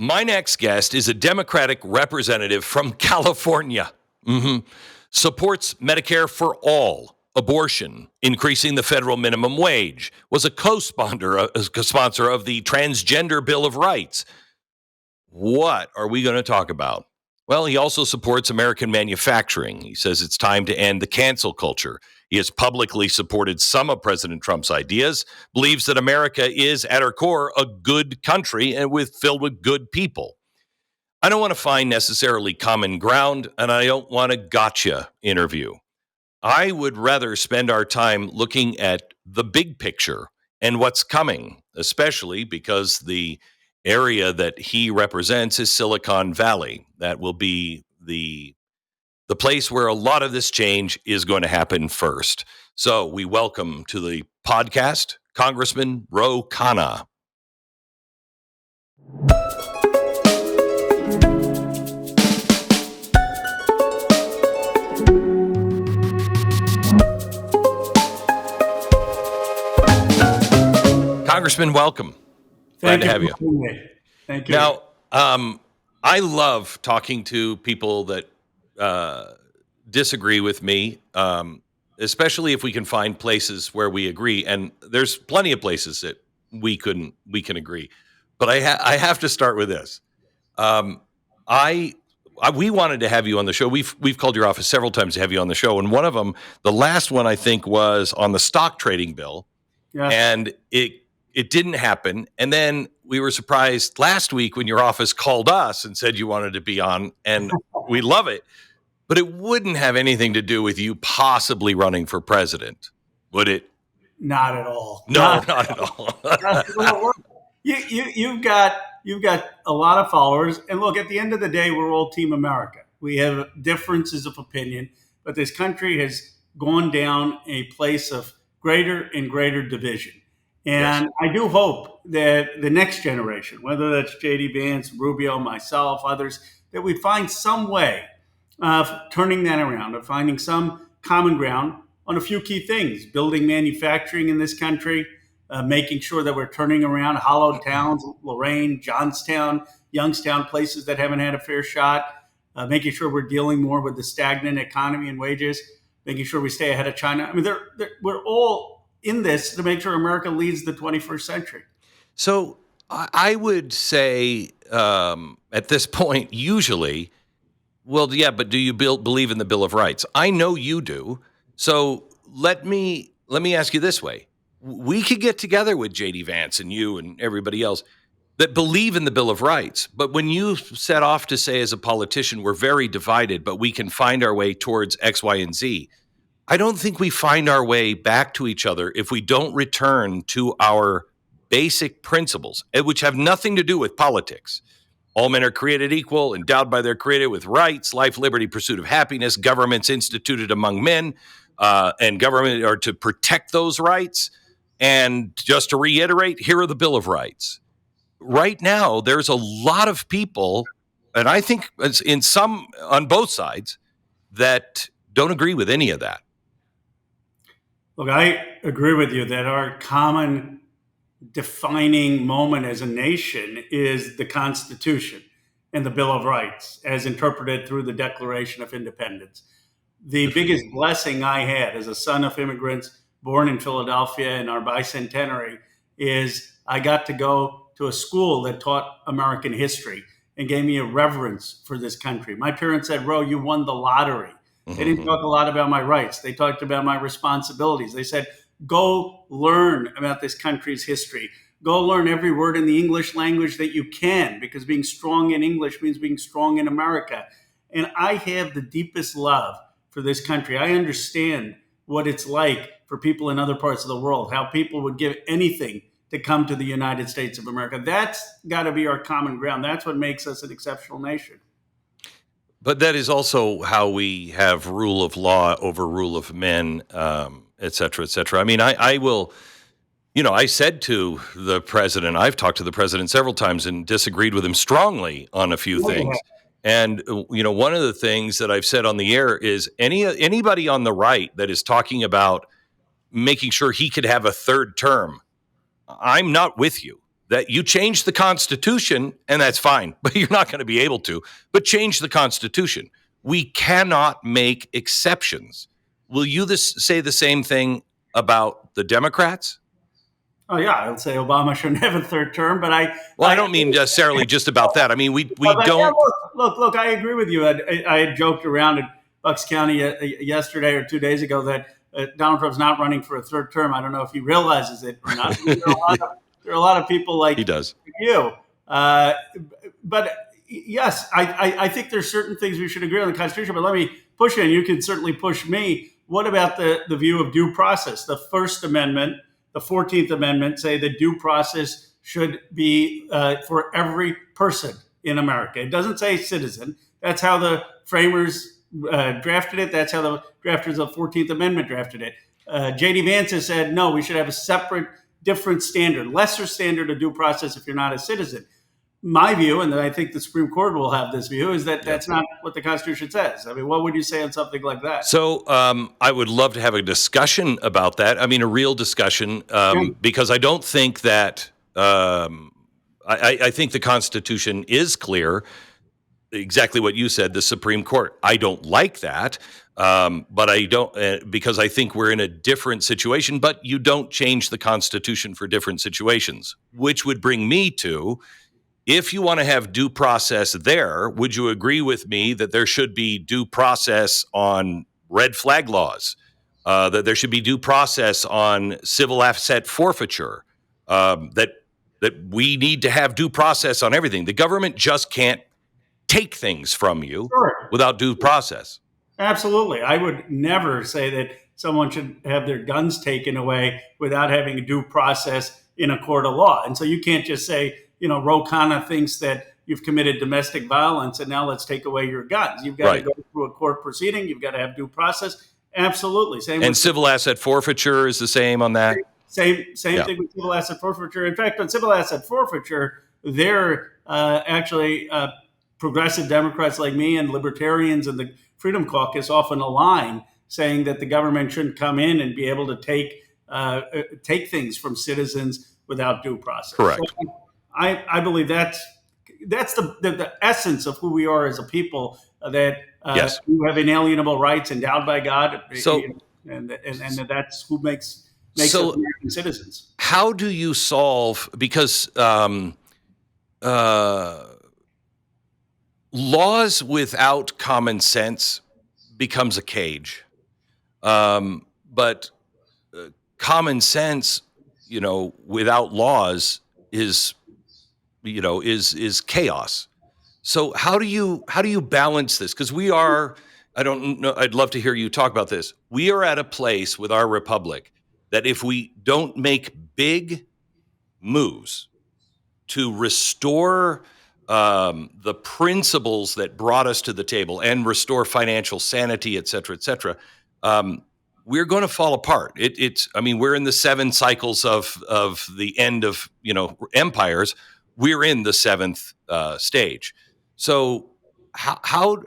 My next guest is a Democratic representative from California. Supports Medicare for all, abortion, increasing the federal minimum wage, was a co-sponsor of the Transgender Bill of Rights. What are we going to talk about? Well, he also supports American manufacturing. He says it's time to end the cancel culture. He has publicly supported some of President Trump's ideas, believes that America is, at her core, a good country and filled with good people. I don't want to find necessarily common ground, and I don't want a gotcha interview. I would rather spend our time looking at the big picture and what's coming, especially because the area that he represents is Silicon Valley. That will be the place where a lot of this change is going to happen first. So we welcome to the podcast Congressman Ro Khanna. Congressman, welcome. Glad to have you. Thank you. Now, I love talking to people that disagree with me, especially if we can find places where we agree. And there's plenty of places that we can agree. But I have to start with this. We wanted to have you on the show. We've called your office several times to have you on the show, and one of them, the last one, I think, was on the stock trading bill, and it didn't happen. And then we were surprised last week when your office called us and said you wanted to be on, and we love it. But it wouldn't have anything to do with you possibly running for president, would it? Not at all. No, not at all. You've got a lot of followers, and look, at the end of the day, we're all Team America. We have differences of opinion, but this country has gone down a place of greater and greater division. And yes. I do hope that the next generation, whether that's J.D. Vance, Rubio, myself, others, that we find some way of turning that around, of finding some common ground on a few key things: building manufacturing in this country, making sure that we're turning around hollowed towns, Lorraine, Johnstown, Youngstown, places that haven't had a fair shot, making sure we're dealing more with the stagnant economy and wages, making sure we stay ahead of China. I mean, we're all in this to make sure America leads the 21st century. So I would say at this point, usually, well, yeah, but do you believe in the Bill of Rights? I know you do. So let me ask you this way. We could get together with J.D. Vance and you and everybody else that believe in the Bill of Rights. But when you set off to say as a politician, we're very divided, but we can find our way towards X, Y, and Z, I don't think we find our way back to each other if we don't return to our basic principles, which have nothing to do with politics. All men are created equal, endowed by their Creator with rights, life, liberty, pursuit of happiness, governments instituted among men, and government are to protect those rights. And just to reiterate, here are the Bill of Rights. Right now, there's a lot of people, and I think on both sides, that don't agree with any of that. Look, I agree with you that our common defining moment as a nation is the Constitution and the Bill of Rights as interpreted through the Declaration of Independence. The biggest blessing I had as a son of immigrants born in Philadelphia in our bicentenary is I got to go to a school that taught American history and gave me a reverence for this country. My parents said, "Ro, you won the lottery." They didn't talk a lot about my rights. They talked about my responsibilities. They said, go learn about this country's history. Go learn every word in the English language that you can, because being strong in English means being strong in America. And I have the deepest love for this country. I understand what it's like for people in other parts of the world, how people would give anything to come to the United States of America. That's got to be our common ground. That's what makes us an exceptional nation. But that is also how we have rule of law over rule of men, et cetera, et cetera. I mean, I will, I said to the president, I've talked to the president several times and disagreed with him strongly on a few things. And, one of the things that I've said on the air is anybody on the right that is talking about making sure he could have a third term, I'm not with you. that you change the Constitution, and that's fine, but you're not going to be able to, but change the Constitution. We cannot make exceptions. Will you say the same thing about the Democrats? Oh yeah, I would say Obama shouldn't have a third term, but I don't mean necessarily just about that. I mean, we but don't. Yeah, look. I agree with you. I had joked around in Bucks County yesterday or 2 days ago that Donald Trump's not running for a third term. I don't know if he realizes it or not. There are a lot of people like he does. You, but yes, I think there's certain things we should agree on the Constitution. But let me push you, and you can certainly push me. What about the view of due process? The First Amendment, the 14th Amendment say that due process should be for every person in America. It doesn't say citizen. That's how the framers drafted it. That's how the drafters of the 14th Amendment drafted it. J.D. Vance has said, no, we should have a separate, different standard, lesser standard of due process if you're not a citizen. My view, and I think the Supreme Court will have this view, is that that's not what the Constitution says. I mean, what would you say on something like that? So I would love to have a discussion about that. I mean, a real discussion, because I don't think that I think the Constitution is clear. Exactly what you said, the Supreme Court. I don't like that, but I don't because I think we're in a different situation. But you don't change the Constitution for different situations, which would bring me to, if you want to have due process there, would you agree with me that there should be due process on red flag laws, that there should be due process on civil asset forfeiture, that we need to have due process on everything? The government just can't take things from you without due process. Absolutely. I would never say that someone should have their guns taken away without having a due process in a court of law. And so you can't just say, Ro Khanna thinks that you've committed domestic violence and now let's take away your guns. You've got to go through a court proceeding. You've got to have due process. Absolutely. Same. And civil asset forfeiture is the same on that. Same thing with civil asset forfeiture. In fact, on civil asset forfeiture, they're actually progressive Democrats like me and libertarians and the Freedom Caucus often align, saying that the government shouldn't come in and be able to take things from citizens without due process. Correct. So I believe that's the essence of who we are as a people, that you have inalienable rights endowed by God. So, and that's who makes us American citizens. How do you solve, because laws without common sense becomes a cage, but common sense, without laws is chaos. So how do you balance this? Because I don't know, I'd love to hear you talk about this. We are at a place with our republic that if we don't make big moves to restore the principles that brought us to the table and restore financial sanity, et cetera, we're going to fall apart. We're in the 7 cycles of the end of empires. We're in the 7th stage. So how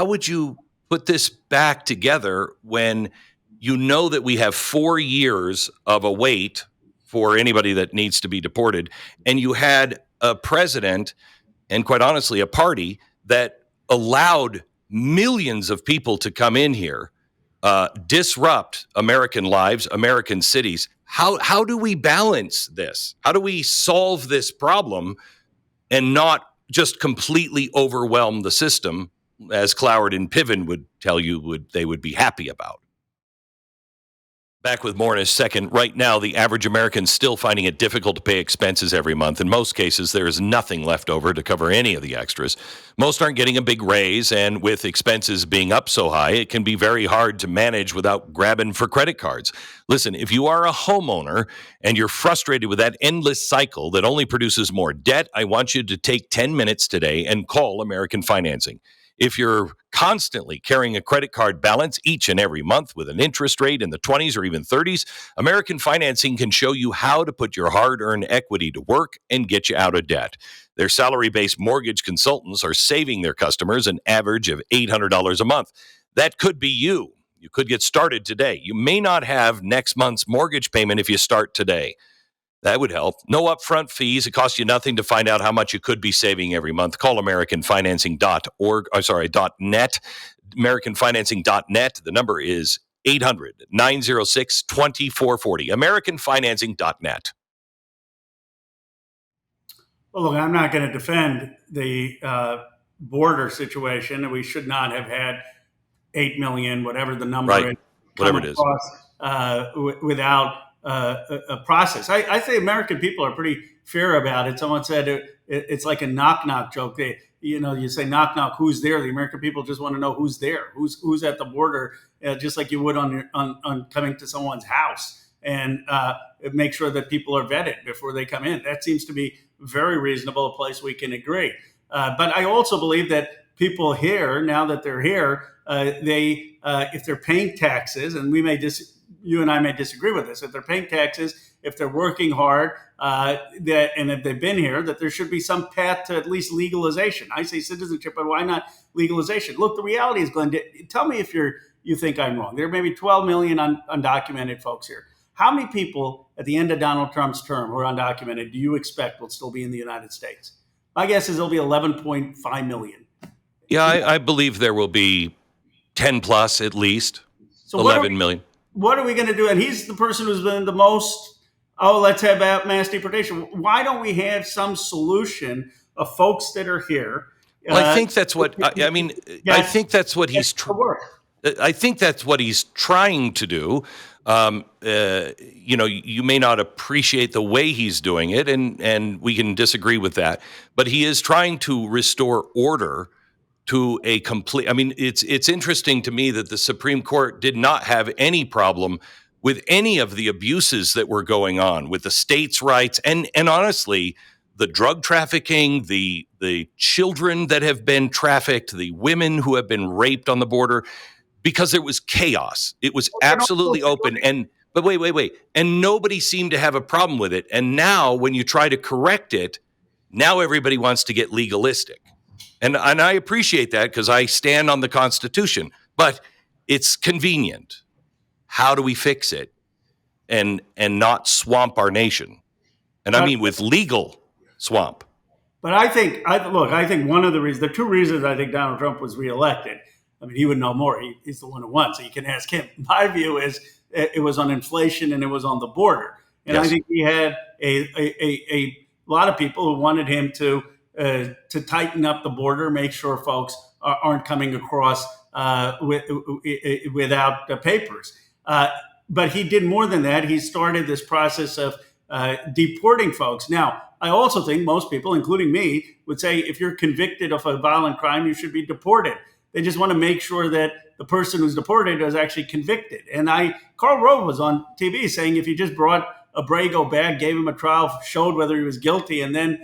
would you put this back together when you know that we have 4 years of a wait for anybody that needs to be deported, and you had a president and, quite honestly, a party that allowed millions of people to come in here, disrupt American lives, American cities? How do we balance this? How do we solve this problem and not just completely overwhelm the system, as Cloward and Piven would tell you they would be happy about? Back with more in a second. Right now, the average American is still finding it difficult to pay expenses every month. In most cases, there is nothing left over to cover any of the extras. Most aren't getting a big raise, and with expenses being up so high, it can be very hard to manage without grabbing for credit cards. Listen, if you are a homeowner and you're frustrated with that endless cycle that only produces more debt, I want you to take 10 minutes today and call American Financing. If you're constantly carrying a credit card balance each and every month with an interest rate in the 20s or even 30s, American Financing can show you how to put your hard-earned equity to work and get you out of debt. Their salary-based mortgage consultants are saving their customers an average of $800 a month. That could be you. You could get started today. You may not have next month's mortgage payment if you start today. That would help. No upfront fees. It costs you nothing to find out how much you could be saving every month. Call AmericanFinancing.org. .net. AmericanFinancing.net. The number is 800-906-2440. AmericanFinancing.net. Well, look, I'm not going to defend the border situation. We should not have had 8 million, whatever the number Right. is, Whatever come it is. across without a process. I say American people are pretty fair about it. Someone said it's like a knock knock joke. You say knock knock, who's there? The American people just want to know who's there, who's at the border, just like you would on coming to someone's house, and make sure that people are vetted before they come in. That seems to be very reasonable, a place we can agree. But I also believe that people here, now that they're here, if they're paying taxes, and you and I may disagree with this, if they're paying taxes, if they're working hard, and if they've been here, that there should be some path to at least legalization. I say citizenship, but why not legalization? Look, the reality is, Glenn, tell me if you think I'm wrong. There may be 12 million undocumented folks here. How many people at the end of Donald Trump's term who are undocumented do you expect will still be in the United States? My guess is there'll be 11.5 million. Yeah, I believe there will be 10 plus at least, so 11 million. What are we going to do? And he's the person who's been the most, let's have mass deportation. Why don't we have some solution of folks that are here? Well, I think that's what, I mean, I think that's what he's I think that's what he's trying to do. You may not appreciate the way he's doing it, and we can disagree with that. But he is trying to restore order to a complete. I mean, it's interesting to me that the Supreme Court did not have any problem with any of the abuses that were going on with the states' rights, and honestly, the drug trafficking, the children that have been trafficked, the women who have been raped on the border. Because it was chaos. It was absolutely open. But wait. And nobody seemed to have a problem with it. And now when you try to correct it, now everybody wants to get legalistic. And I appreciate that because I stand on the Constitution. But it's convenient. How do we fix it and not swamp our nation? And I mean with legal swamp. But I think one of the reasons, the two reasons I think Donald Trump was reelected, I mean, he would know more. He's the one who won, so you can ask him. My view is it was on inflation and it was on the border. And yes. I think he had a lot of people who wanted him to tighten up the border, make sure folks aren't coming across without papers. But he did more than that. He started this process of deporting folks. Now, I also think most people, including me, would say if you're convicted of a violent crime, you should be deported. They just want to make sure that the person who's deported is actually convicted. And Karl Rove was on TV saying if you just brought a Brago back, gave him a trial, showed whether he was guilty, and then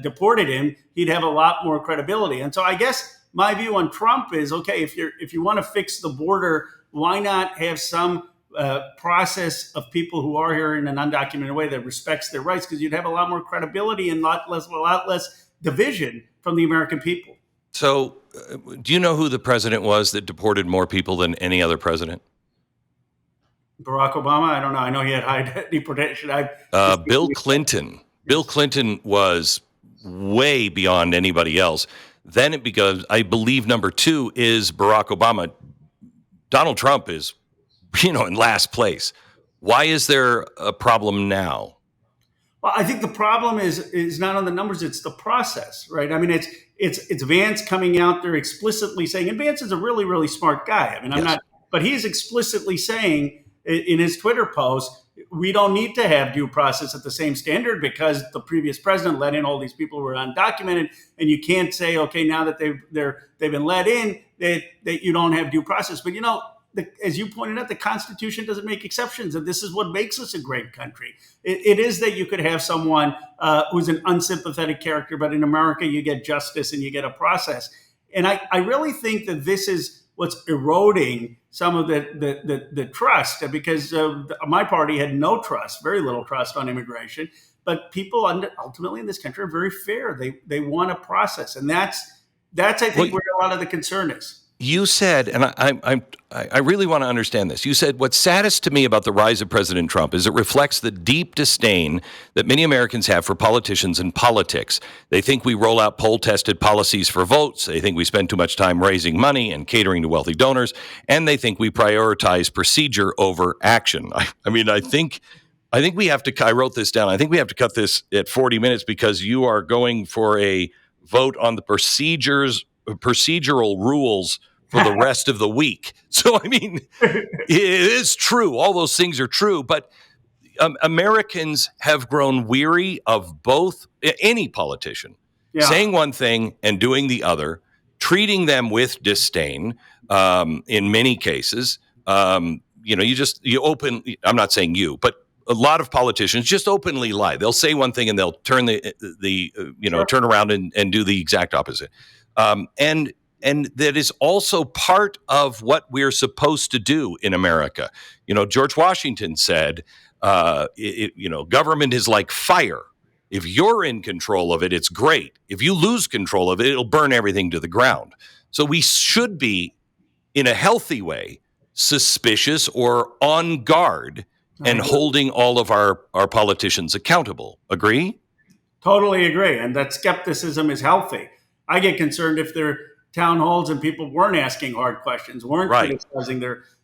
deported him, he'd have a lot more credibility. And so I guess my view on Trump is, okay, if you want to fix the border, why not have some process of people who are here in an undocumented way that respects their rights? Because you'd have a lot more credibility and a lot less division from the American people. So, do you know who the president was that deported more people than any other president? Barack Obama? I don't know. I know he had high deportation. Bill Clinton. Bill Clinton was way beyond anybody else. Then it becomes, I believe, number two is Barack Obama. Donald Trump is, in last place. Why is there a problem now? Well, I think the problem is not on the numbers; it's the process, right? I mean, it's Vance coming out there explicitly saying, and Vance is a really, really smart guy. I mean, I'm not, but he's explicitly saying in his Twitter post, we don't need to have due process at the same standard because the previous president let in all these people who were undocumented, and you can't say, okay, now that they've been let in, that you don't have due process. But as you pointed out, the Constitution doesn't make exceptions, and this is what makes us a great country. It is that you could have someone who's an unsympathetic character, but in America you get justice and you get a process. And I really think that this is what's eroding some of the trust, because my party had no trust, very little trust on immigration. But people ultimately in this country are very fair. They want a process, and that's I think where a lot of the concern is. You said, and I really want to understand this. You said, what's saddest to me about the rise of President Trump is it reflects the deep disdain that many Americans have for politicians and politics. They think we roll out poll-tested policies for votes. They think we spend too much time raising money and catering to wealthy donors. And they think we prioritize procedure over action. I think we have to, I wrote this down. I think we have to cut this at 40 minutes because you are going for a vote on the procedural rules for the rest of the week. So, it is true. All those things are true. But Americans have grown weary of both, any politician saying one thing and doing the other, treating them with disdain in many cases. I'm not saying you, but a lot of politicians just openly lie. They'll say one thing and they'll turn turn around and do the exact opposite. And that is also part of what we're supposed to do in America. George Washington said, government is like fire. If you're in control of it, it's great. If you lose control of it, it'll burn everything to the ground. So we should be, in a healthy way, suspicious or on guard and holding all of our politicians accountable. Agree? Totally agree. And that skepticism is healthy. I get concerned if they're town halls and people weren't asking hard questions, weren't criticizing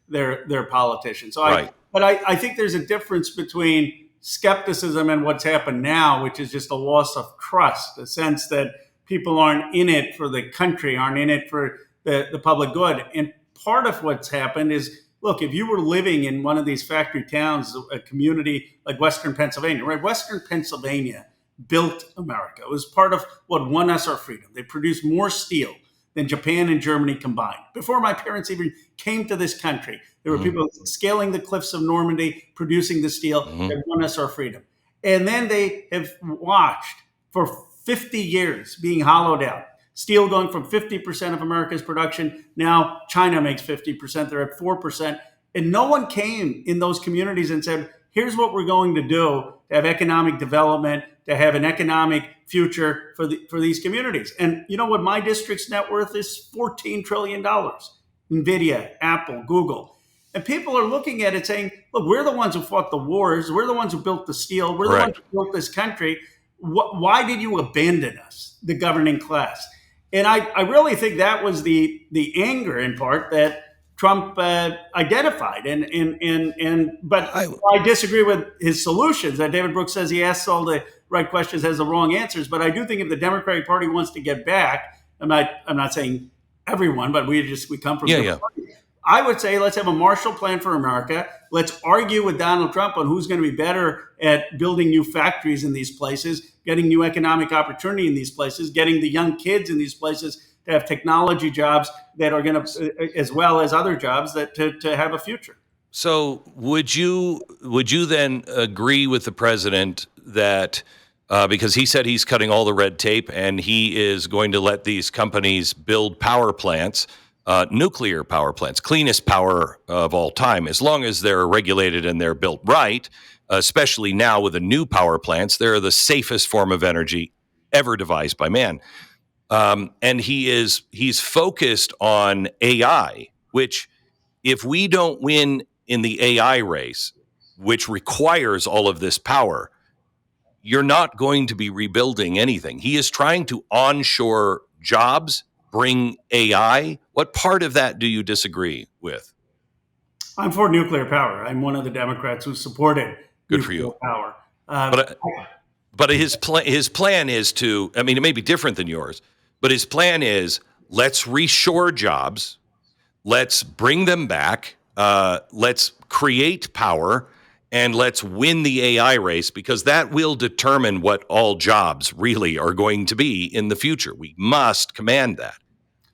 their politicians. So I think there's a difference between skepticism and what's happened now, which is just a loss of trust, a sense that people aren't in it for the country, aren't in it for the public good. And part of what's happened is, look, if you were living in one of these factory towns, a community like Western Pennsylvania, right? Western Pennsylvania built America. It was part of what won us our freedom. They produced more steel than Japan and Germany combined. Before my parents even came to this country, there were people scaling the cliffs of Normandy, producing the steel that won us our freedom. And then they have watched for 50 years being hollowed out. Steel going from 50% of America's production. Now China makes 50%. They're at 4%. And no one came in those communities and said, here's what we're going to do to have economic development, to have an economic future for these communities. And you know what my district's net worth is? $14 trillion. NVIDIA, Apple, Google. And people are looking at it saying, look, we're the ones who fought the wars. We're the ones who built the steel. We're the ones who built this country. Why did you abandon us, the governing class? And I really think that was the anger in part that Trump identified, but I disagree with his solutions. That David Brooks says he asks all the right questions, has the wrong answers. But I do think if the Democratic Party wants to get back, I'm not saying everyone, but we come from different parties. I would say let's have a Marshall Plan for America. Let's argue with Donald Trump on who's going to be better at building new factories in these places, getting new economic opportunity in these places, getting the young kids in these places to have technology jobs that are going to, as well as other jobs that to have a future. So would you then agree with the president that because he said he's cutting all the red tape and he is going to let these companies build power plants, nuclear power plants, cleanest power of all time, as long as they're regulated and they're built right, especially now with the new power plants, they're the safest form of energy ever devised by man. And he's focused on AI, which if we don't win in the AI race, which requires all of this power, you're not going to be rebuilding anything. He is trying to onshore jobs, bring AI. What part of that do you disagree with? I'm for nuclear power. I'm one of the Democrats who supported nuclear power. But his plan is to, it may be different than yours, but his plan is let's reshore jobs, let's bring them back, let's create power, and let's win the AI race, because that will determine what all jobs really are going to be in the future. We must command that.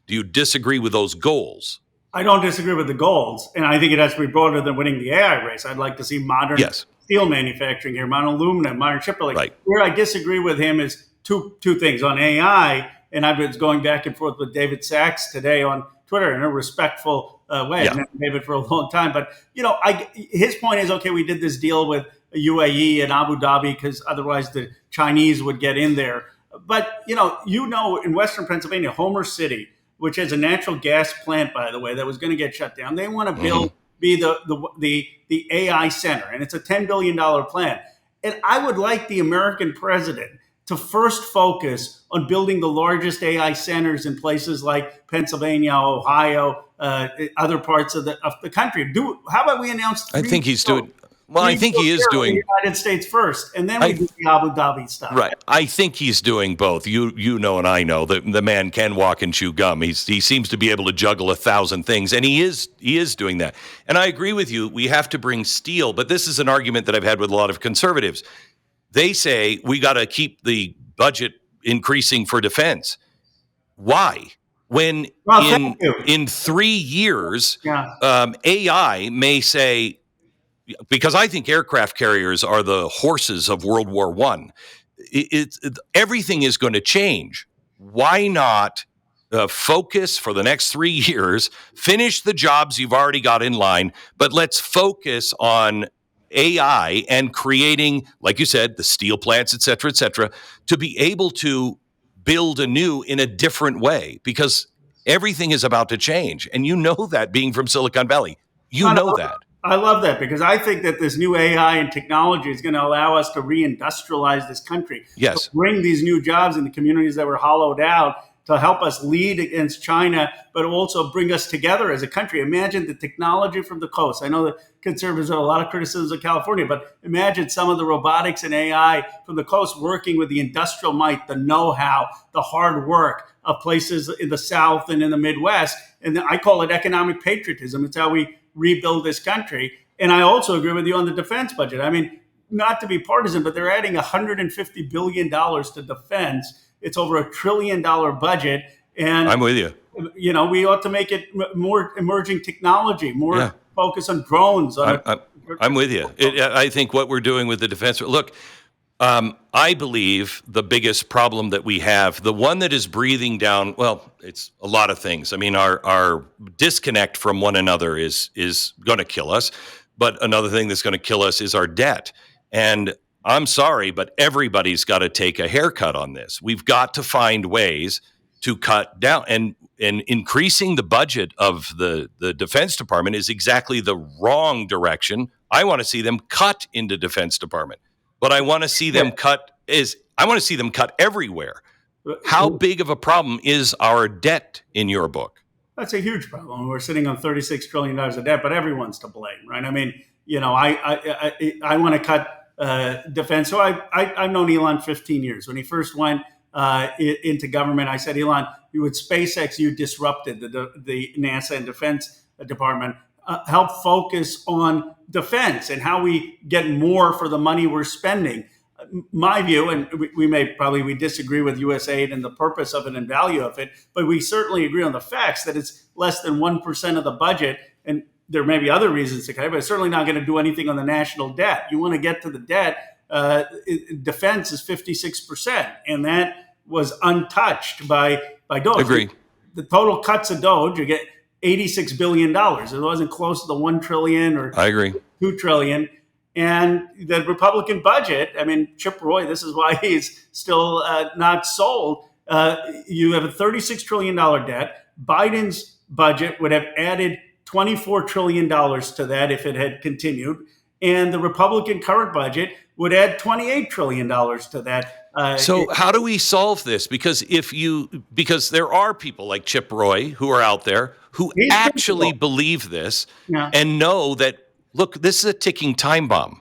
Do you disagree with those goals? I don't disagree with the goals, and I think it has to be broader than winning the AI race. I'd like to see modern steel manufacturing here, modern aluminum, modern shipbuilding. Right. Where I disagree with him is two things. On AI, and I've been going back and forth with David Sachs today on Twitter in a respectful way. I've known David for a long time. But, his point is, okay, we did this deal with UAE and Abu Dhabi because otherwise the Chinese would get in there. But, in Western Pennsylvania, Homer City, which is a natural gas plant, by the way, that was going to get shut down. They want to Mm-hmm. be the AI center, and it's a $10 billion plan. And I would like the American president to first focus on building the largest AI centers in places like Pennsylvania, Ohio, other parts of the country. How about we announce I think he's doing. Well, I three think deals he is here in doing. the United States first, and then we I do the Abu Dhabi stuff. Right. I think he's doing both. You know, and I know that the man can walk and chew gum. He seems to be able to juggle 1,000 things, and he is doing that. And I agree with you. We have to bring steel, but this is an argument that I've had with a lot of conservatives. They say we got to keep the budget increasing for defense. Why? When Well, thank you. in 3 years, Yeah. AI may say, because I think aircraft carriers are the horses of World War One. Everything is going to change. Why not focus for the next 3 years, finish the jobs you've already got in line, but let's focus on AI and creating, like you said, the steel plants, et cetera, to be able to build anew in a different way, because everything is about to change. And you know that, being from Silicon Valley. You know that. I love that, because I think that this new AI and technology is going to allow us to reindustrialize this country. Yes. To bring these new jobs in the communities that were hollowed out, to help us lead against China, but also bring us together as a country. Imagine the technology from the coast. I know that conservatives have a lot of criticisms of California, but imagine some of the robotics and AI from the coast working with the industrial might, the know-how, the hard work of places in the South and in the Midwest. And I call it economic patriotism. It's how we rebuild this country. And I also agree with you on the defense budget. I mean, not to be partisan, but they're adding $150 billion to defense. It's over $1 trillion budget. And I'm with you. You know, we ought to make it more emerging technology, more focus on drones. I'm with you. I think what we're doing with the defense, look, I believe the biggest problem that we have, the one that is breathing down, well, it's a lot of things. I mean, our disconnect from one another is going to kill us. But another thing that's going to kill us is our debt. And I'm sorry, but everybody's got to take a haircut on this. We've got to find ways to cut down, and increasing the budget of the Defense Department is exactly the wrong direction. I want to see them cut into Defense Department, but I want to see them cut everywhere. How big of a problem is our debt in your book? That's a huge problem. We're sitting on $36 trillion of debt, but everyone's to blame, right? I mean, you know, I want to cut defense. So I've known Elon 15 years. When he first went into government, I said, Elon, you with SpaceX, you disrupted the NASA and Defense Department. Help focus on defense and how we get more for the money we're spending. My view, and we disagree with USAID and the purpose of it and value of it, but we certainly agree on the facts that it's less than 1% of the budget. And there may be other reasons to cut it, but it's certainly not going to do anything on the national debt. You want to get to the debt. Defense is 56%, and that was untouched by DOGE. Agree. The total cuts of DOGE, you get $86 billion. It wasn't close to the $1 trillion or I agree. $2 trillion. And the Republican budget, I mean, Chip Roy, this is why he's still not sold. You have a $36 trillion debt. Biden's budget would have added $24 trillion to that if it had continued. And the Republican current budget would add $28 trillion to that. So how do we solve this? Because there are people like Chip Roy who are out there who actually believe this and know that, look, this is a ticking time bomb.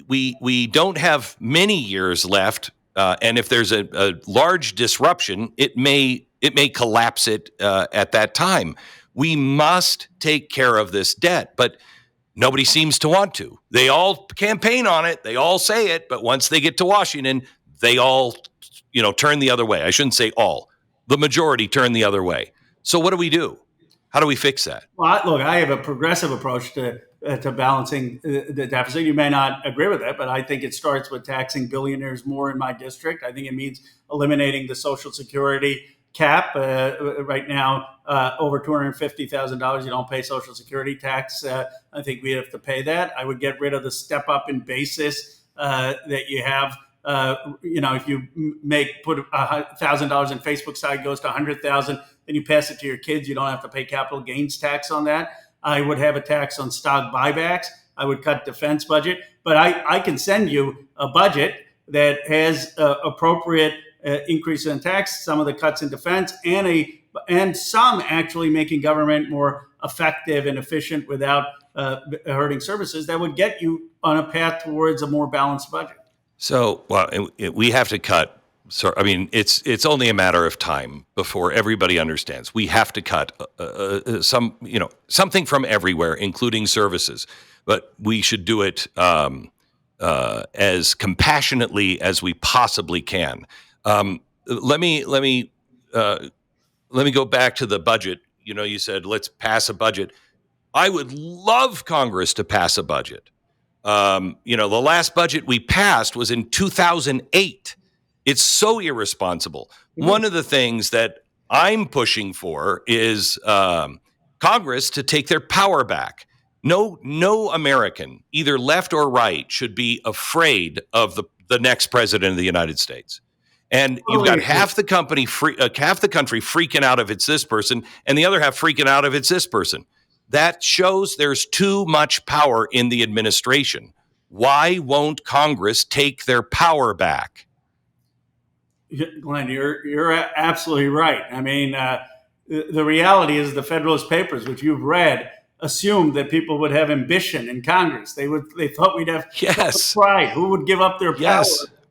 We don't have many years left, and if there's a large disruption, it may collapse it at that time. We must take care of this debt, but nobody seems to want to. They all campaign on it. They all say it, but once they get to Washington, they all, turn the other way. I shouldn't say all. The majority turn the other way. So what do we do? How do we fix that? Well, look, I have a progressive approach to balancing the deficit. You may not agree with that, but I think it starts with taxing billionaires more in my district. I think it means eliminating the Social Security cap. Right now, over $250,000, you don't pay Social Security tax. I think we have to pay that. I would get rid of the step up in basis that you have if you put $1,000 in Facebook side goes to 100,000, then you pass it to your kids. You don't have to pay capital gains tax on that. I would have a tax on stock buybacks. I would cut defense budget, but I can send you a budget that has appropriate increase in tax, some of the cuts in defense, and some actually making government more effective and efficient without hurting services that would get you on a path towards a more balanced budget. So, we have to cut. So, I mean, it's only a matter of time before everybody understands. We have to cut something from everywhere, including services. But we should do it as compassionately as we possibly can. Let me go back to the budget. You said let's pass a budget. I would love Congress to pass a budget. The last budget we passed was in 2008. It's so irresponsible. One of the things that I'm pushing for is Congress to take their power back. No American, either left or right, should be afraid of the next president of the United States. And you've got half the country freaking out if it's this person, and the other half freaking out if it's this person. That shows there's too much power in the administration. Why won't Congress take their power back? Glenn, you're absolutely right. I mean, the reality is the Federalist Papers, which you've read, assumed that people would have ambition in Congress. They thought we'd have pride. Who would give up their power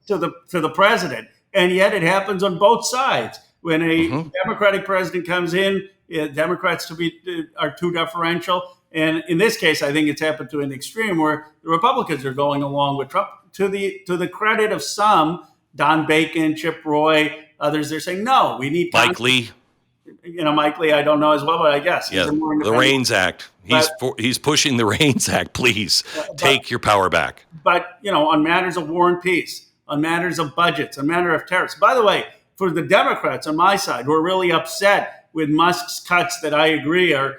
to the president? And yet it happens on both sides. When a Democratic president comes in, Democrats are too deferential. And in this case, I think it's happened to an extreme where the Republicans are going along with Trump. To the credit of some, Don Bacon, Chip Roy, others, they're saying, no, we need Mike Lee. Mike Lee, I don't know as well, but I guess. Yeah, the REINS Act. He's pushing the REINS Act. Please take your power back. But, on matters of war and peace, on matters of budgets, on matter of tariffs. By the way, for the Democrats on my side, who are really upset with Musk's cuts that I agree are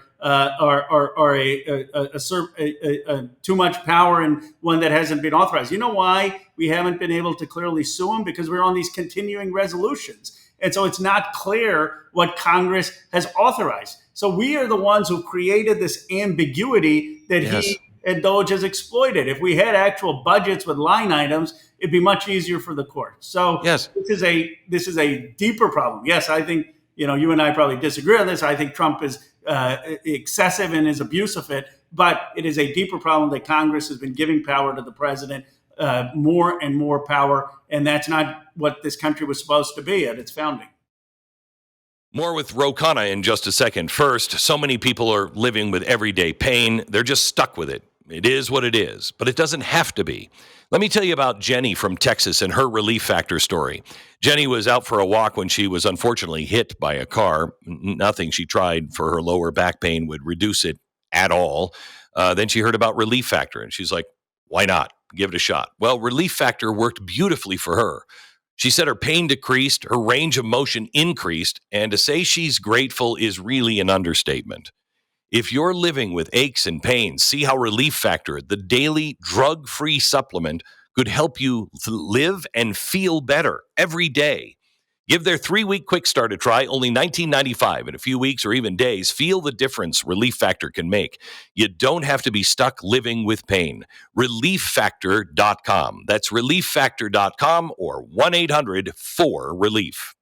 too much power and one that hasn't been authorized. You know why we haven't been able to clearly sue him? Because we're on these continuing resolutions. And so it's not clear what Congress has authorized. So we are the ones who created this ambiguity that he and DOGE has exploited. If we had actual budgets with line items, it'd be much easier for the court. So this is a deeper problem. Yes, I think you and I probably disagree on this. I think Trump is excessive in his abuse of it, but it is a deeper problem that Congress has been giving power to the president, more and more power, and that's not what this country was supposed to be at its founding. More with Ro Khanna in just a second. First, so many people are living with everyday pain. They're just stuck with it. It is what it is, but it doesn't have to be. Let me tell you about Jenny from Texas and her Relief Factor story. Jenny was out for a walk when she was unfortunately hit by a car. Nothing she tried for her lower back pain would reduce it at all. Then she heard about Relief Factor, and she's like, why not? Give it a shot. Well, Relief Factor worked beautifully for her. She said her pain decreased, her range of motion increased, and to say she's grateful is really an understatement. If you're living with aches and pains, see how Relief Factor, the daily drug-free supplement, could help you live and feel better every day. Give their 3-week quick start a try, only $19.95. In a few weeks or even days, feel the difference Relief Factor can make. You don't have to be stuck living with pain. ReliefFactor.com. That's ReliefFactor.com or 1-800-4-RELIEF.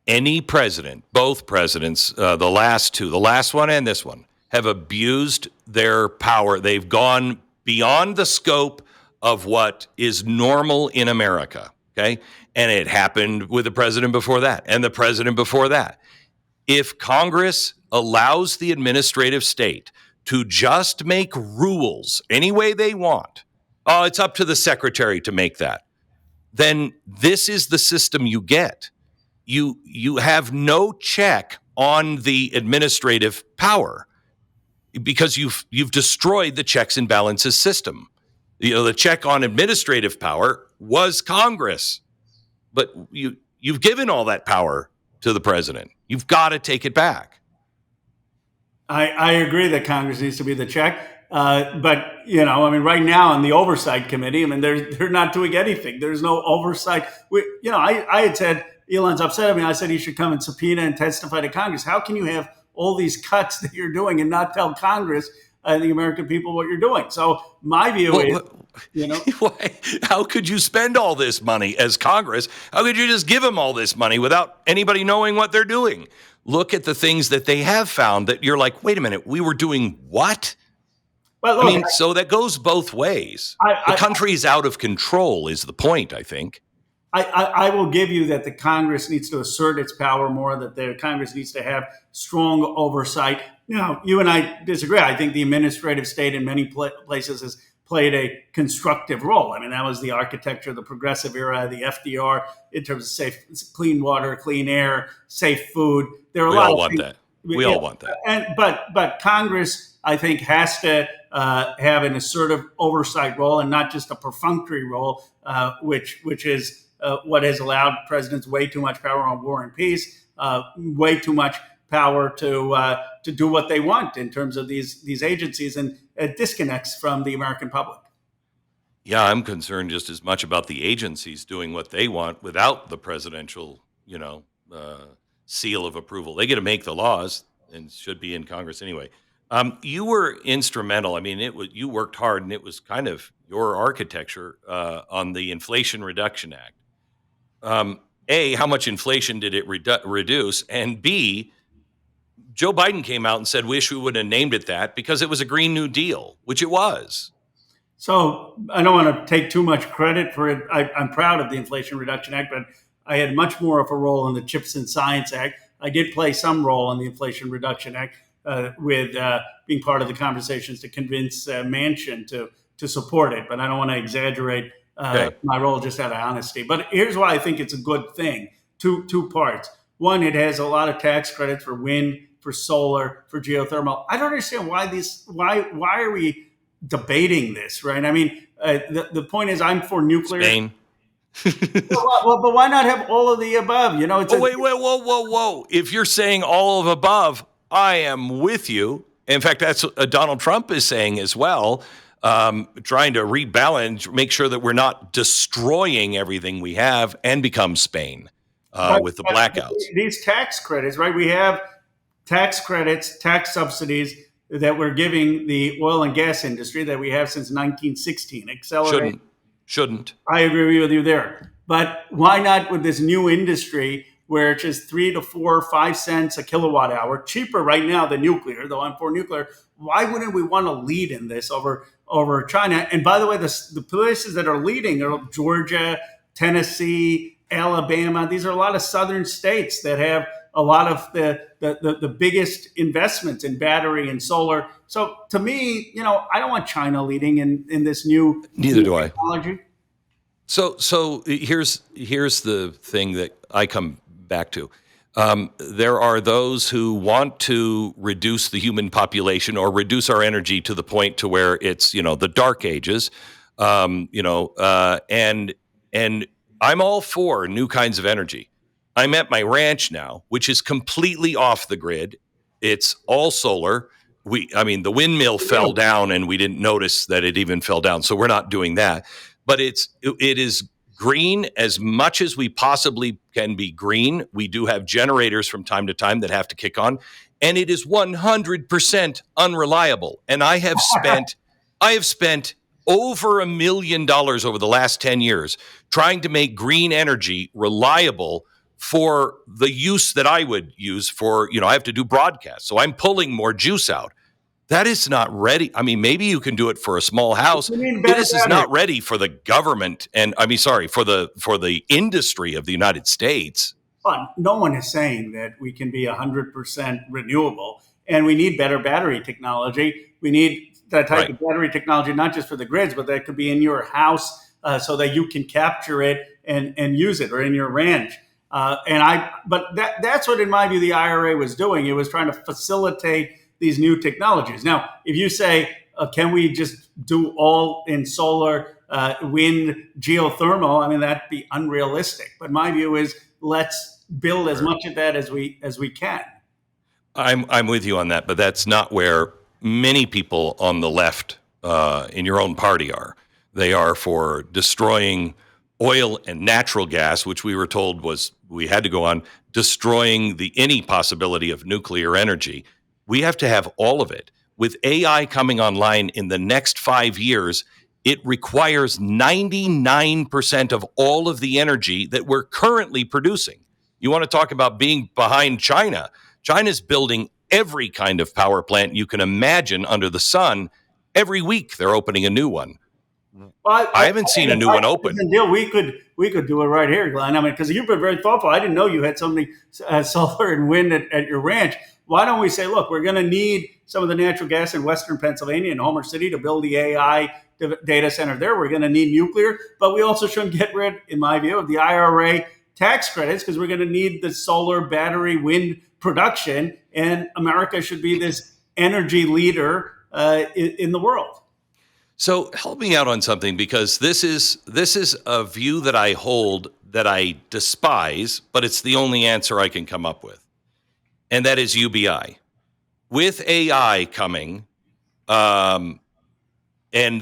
Any president, both presidents, the last two, the last one and this one, have abused their power. They've gone beyond the scope of what is normal in America, okay? And it happened with the president before that and the president before that. If Congress allows the administrative state to just make rules any way they want, it's up to the secretary to make that, then this is the system you get. You have no check on the administrative power because you've destroyed the checks and balances system. The check on administrative power was Congress, but you've given all that power to the president. You've got to take it back. I agree that Congress needs to be the check. But I mean, right now in the oversight committee, I mean, they're not doing anything. There's no oversight. I had said Elon's upset at me. I said he should come and subpoena and testify to Congress. How can you have all these cuts that you're doing and not tell Congress and the American people what you're doing? So my view is, how could you spend all this money as Congress? How could you just give them all this money without anybody knowing what they're doing? Look at the things that they have found that you're like, wait a minute, we were doing what? Well, look, I mean, so that goes both ways. The country is out of control is the point, I think. I will give you that the Congress needs to assert its power more, that the Congress needs to have strong oversight. Now, you and I disagree. I think the administrative state in many places has played a constructive role. I mean, that was the architecture of the progressive era, the FDR, in terms of safe, clean water, clean air, safe food. There are a lot of things. We all want that. But Congress, I think, has to have an assertive oversight role and not just a perfunctory role, which is what has allowed presidents way too much power on war and peace, way too much power to do what they want in terms of these agencies, and disconnects from the American public. Yeah, I'm concerned just as much about the agencies doing what they want without the presidential, seal of approval. They get to make the laws and should be in Congress anyway. You were instrumental. I mean, you worked hard, and it was kind of your architecture on the Inflation Reduction Act. A, how much inflation did it reduce? And B, Joe Biden came out and said, wish we would have named it that because it was a Green New Deal, which it was. So I don't want to take too much credit for it. I'm proud of the Inflation Reduction Act, but I had much more of a role in the Chips and Science Act. I did play some role in the Inflation Reduction Act with being part of the conversations to convince Manchin to support it. But I don't want to exaggerate my role just out of honesty. But here's why I think it's a good thing. Two parts. One, it has a lot of tax credits for wind, for solar, for geothermal. I don't understand why are we debating this, right? I mean, the point is, I'm for nuclear. Spain. Well, but why not have all of the above? Wait, whoa. If you're saying all of above, I am with you. In fact, that's what Donald Trump is saying as well, trying to rebalance, make sure that we're not destroying everything we have and become Spain with the blackouts. These tax credits, right? We have tax credits, tax subsidies that we're giving the oil and gas industry that we have since 1916. Accelerate. Shouldn't. I agree with you there. But why not with this new industry where it's just 3 to 4 or 5 cents a kilowatt hour, cheaper right now than nuclear, though I'm for nuclear. Why wouldn't we want to lead in this over China? And by the way, the places that are leading are Georgia, Tennessee, Alabama. These are a lot of southern states that have a lot of the biggest investments in battery and solar. So to me, I don't want China leading in this new technology. So here's the thing that I come back to. There are those who want to reduce the human population or reduce our energy to the point to where it's, the dark ages, and I'm all for new kinds of energy. I'm at my ranch now, which is completely off the grid. It's all solar. The windmill fell down and we didn't notice that it even fell down. So we're not doing that. But it is green as much as we possibly can be green. We do have generators from time to time that have to kick on, and it is 100% unreliable. And I have spent over $1 million over the last 10 years trying to make green energy reliable for the use that I would use for, I have to do broadcasts. So I'm pulling more juice out. That is not ready. I mean, maybe you can do it for a small house. This is not ready for the government and for the industry of the United States. But no one is saying that we can be 100% renewable, and we need better battery technology. We need that type of battery technology, not just for the grids, but that could be in your house so that you can capture it and use it, or in your ranch. But that's what, in my view, the IRA was doing. It was trying to facilitate these new technologies. Now, if you say, can we just do all in solar, wind, geothermal? That'd be unrealistic. But my view is, let's build as much of that as we can. I'm with you on that, but that's not where many people on the left in your own party are. They are for destroying oil and natural gas, which we were told we had to go on, destroying any possibility of nuclear energy. We have to have all of it. With AI coming online in the next 5 years, it requires 99% of all of the energy that we're currently producing. You want to talk about being behind China? China's building every kind of power plant you can imagine under the sun. Every week they're opening a new one. Well, I haven't seen a new one open. Deal, we could do it right here, Glenn. I mean, because you've been very thoughtful. I didn't know you had so many solar and wind at your ranch. Why don't we say, look, we're going to need some of the natural gas in Western Pennsylvania and Homer City to build the AI data center there. We're going to need nuclear, but we also shouldn't get rid, in my view, of the IRA tax credits because we're going to need the solar, battery, wind production, and America should be this energy leader in the world. So help me out on something, because this is a view that I hold that I despise, but it's the only answer I can come up with, and that is UBI. With AI coming, and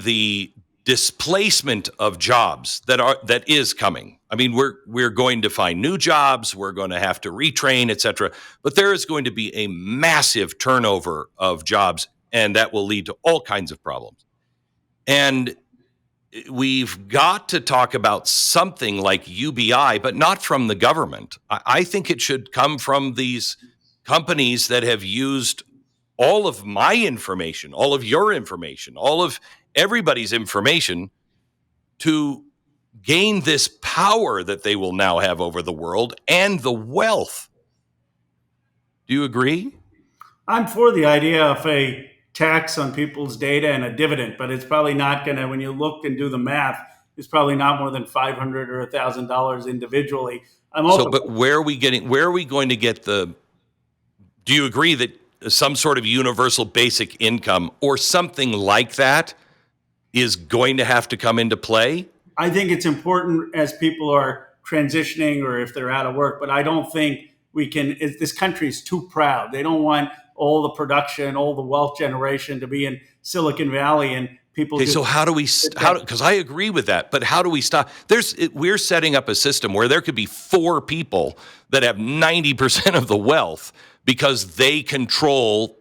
the displacement of jobs that is coming. I mean, we're going to find new jobs. We're going to have to retrain, et cetera. But there is going to be a massive turnover of jobs, and that will lead to all kinds of problems. And we've got to talk about something like UBI, but not from the government. I think it should come from these companies that have used all of my information, all of your information, all of everybody's information to gain this power that they will now have over the world and the wealth. Do you agree? I'm for the idea of a tax on people's data and a dividend, but it's probably not going to, when you look and do the math, it's probably not more than $500 or $1,000 individually. But where are we going to get do you agree that some sort of universal basic income or something like that is going to have to come into play? I think it's important as people are transitioning or if they're out of work, but I don't think we can, this country is too proud. They don't want all the production, all the wealth generation to be in Silicon Valley and people. Okay, so because I agree with that, but how do we stop? We're setting up a system where there could be 4 people that have 90% of the wealth because they control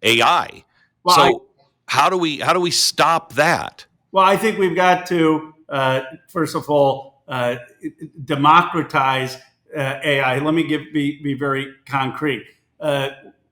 AI. Well, how do we stop that? Well, I think we've got to, first of all, democratize AI. Let me be very concrete.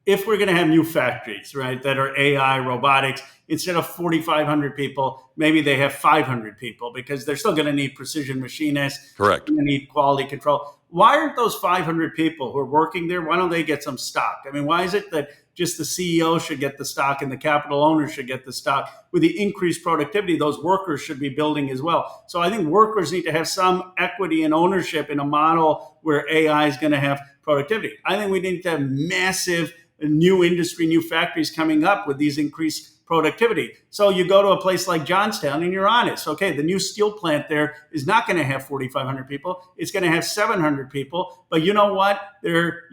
If we're going to have new factories, right, that are AI, robotics, instead of 4,500 people, maybe they have 500 people because they're still going to need precision machinists. Correct. They're going to need quality control. Why aren't those 500 people who are working there, why don't they get some stock? I mean, why is it that just the CEO should get the stock and the capital owners should get the stock? With the increased productivity, those workers should be building as well. So I think workers need to have some equity and ownership in a model where AI is going to have productivity. I think we need to have massive new industry, new factories coming up with these increased productivity. So you go to a place like Johnstown and you're honest. Okay, the new steel plant there is not going to have 4,500 people. It's going to have 700 people. But you know what? They're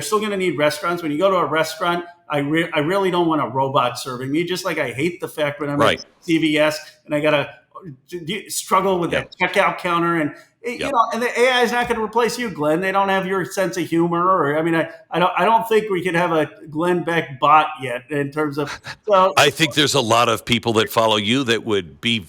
still going to need restaurants. When you go to a restaurant, I really don't want a robot serving me. Just like I hate the fact when I'm at CVS and I got to struggle with that checkout counter and you know, and the AI is not going to replace you, Glenn. They don't have your sense of humor, or I mean, I don't think we could have a Glenn Beck bot yet in terms of. So, I think there's a lot of people that follow you that would be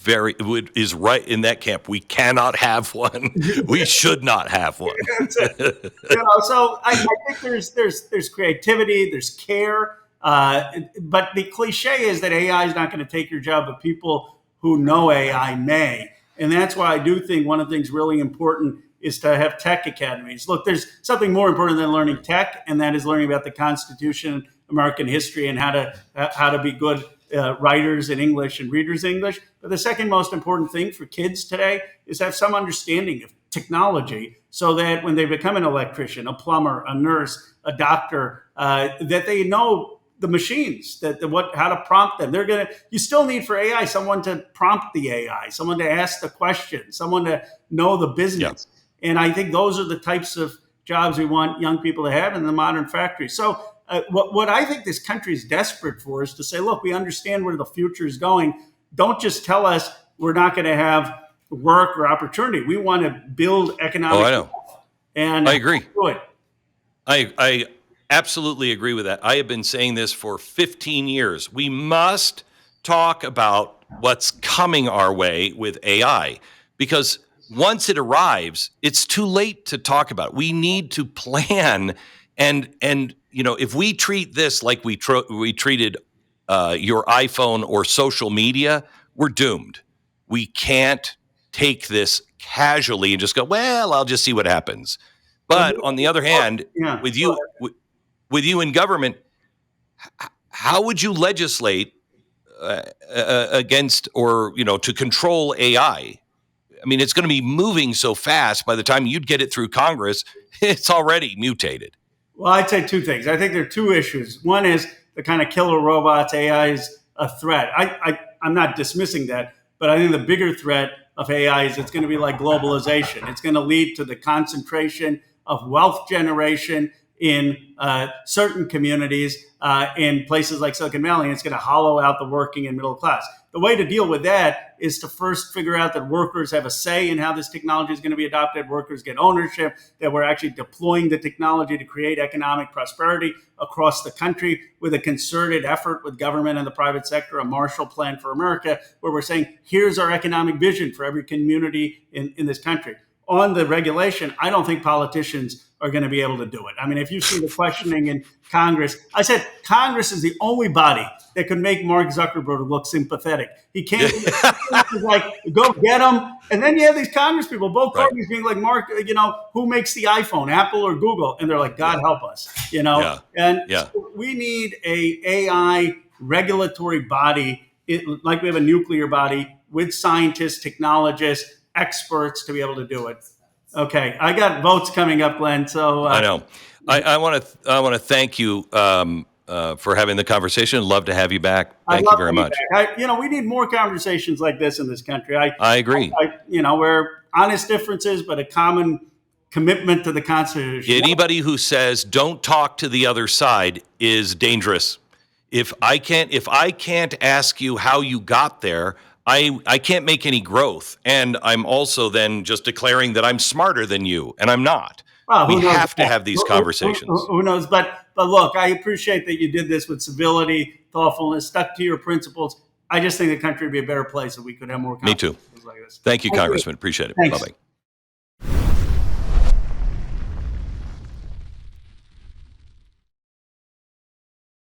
is right in that camp. We cannot have one. We should not have one. So I think there's creativity, there's care, but the cliche is that AI is not going to take your job, but people who know AI may. And that's why I do think one of the things really important is to have tech academies. Look, there's something more important than learning tech, and that is learning about the Constitution, American history, and how to be good writers in English and readers in English. But the second most important thing for kids today is to have some understanding of technology so that when they become an electrician, a plumber, a nurse, a doctor, that they know the machines, how to prompt them. You still need for AI someone to prompt the AI, someone to ask the question, someone to know the business. Yeah. And I think those are the types of jobs we want young people to have in the modern factory. So what I think this country is desperate for is to say, look, we understand where the future is going. Don't just tell us we're not going to have work or opportunity. We want to build economic. I know. And I agree. Do it. I absolutely agree with that. I have been saying this for 15 years. We must talk about what's coming our way with AI, because once it arrives, it's too late to talk about it. We need to plan, and if we treat this like we treated your iPhone or social media, we're doomed. We can't take this casually and just go, well, I'll just see what happens. But on the other hand, with you in government, how would you legislate against or to control AI? I mean, it's going to be moving so fast. By the time you'd get it through Congress, it's already mutated. Well, I'd say two things. I think there are two issues. One is the kind of killer robots. AI is a threat. I'm not dismissing that, but I think the bigger threat of AI is it's going to be like globalization. It's going to lead to the concentration of wealth generation in certain communities in places like Silicon Valley, and it's going to hollow out the working and middle class. The way to deal with that is to first figure out that workers have a say in how this technology is going to be adopted. Workers get ownership, that we're actually deploying the technology to create economic prosperity across the country with a concerted effort with government and the private sector, a Marshall Plan for America, where we're saying, here's our economic vision for every community in this country. On the regulation, I don't think politicians are going to be able to do it. I mean, if you see the questioning in Congress, I said Congress is the only body that could make Mark Zuckerberg look sympathetic. He can't like, go get him. And then you have these Congress people, both parties being like, Mark, who makes the iPhone, Apple or Google? And they're like, God help us, So we need a AI regulatory body, like we have a nuclear body with scientists, technologists, experts to be able to do it. Okay, I got votes coming up, Glenn. So I know. I want to thank you for having the conversation. Love to have you back. Thank you very much. We need more conversations like this in this country. I agree. Where honest differences, but a common commitment to the Constitution. Anybody who says don't talk to the other side is dangerous. If I can't ask you how you got there, I can't make any growth. And I'm also then just declaring that I'm smarter than you, and I'm not. Well, we have to have these conversations. Who knows? But look, I appreciate that you did this with civility, thoughtfulness, stuck to your principles. I just think the country would be a better place if we could have more conversations like this. Me too. Thank you, Congressman. Appreciate it. Bye-bye.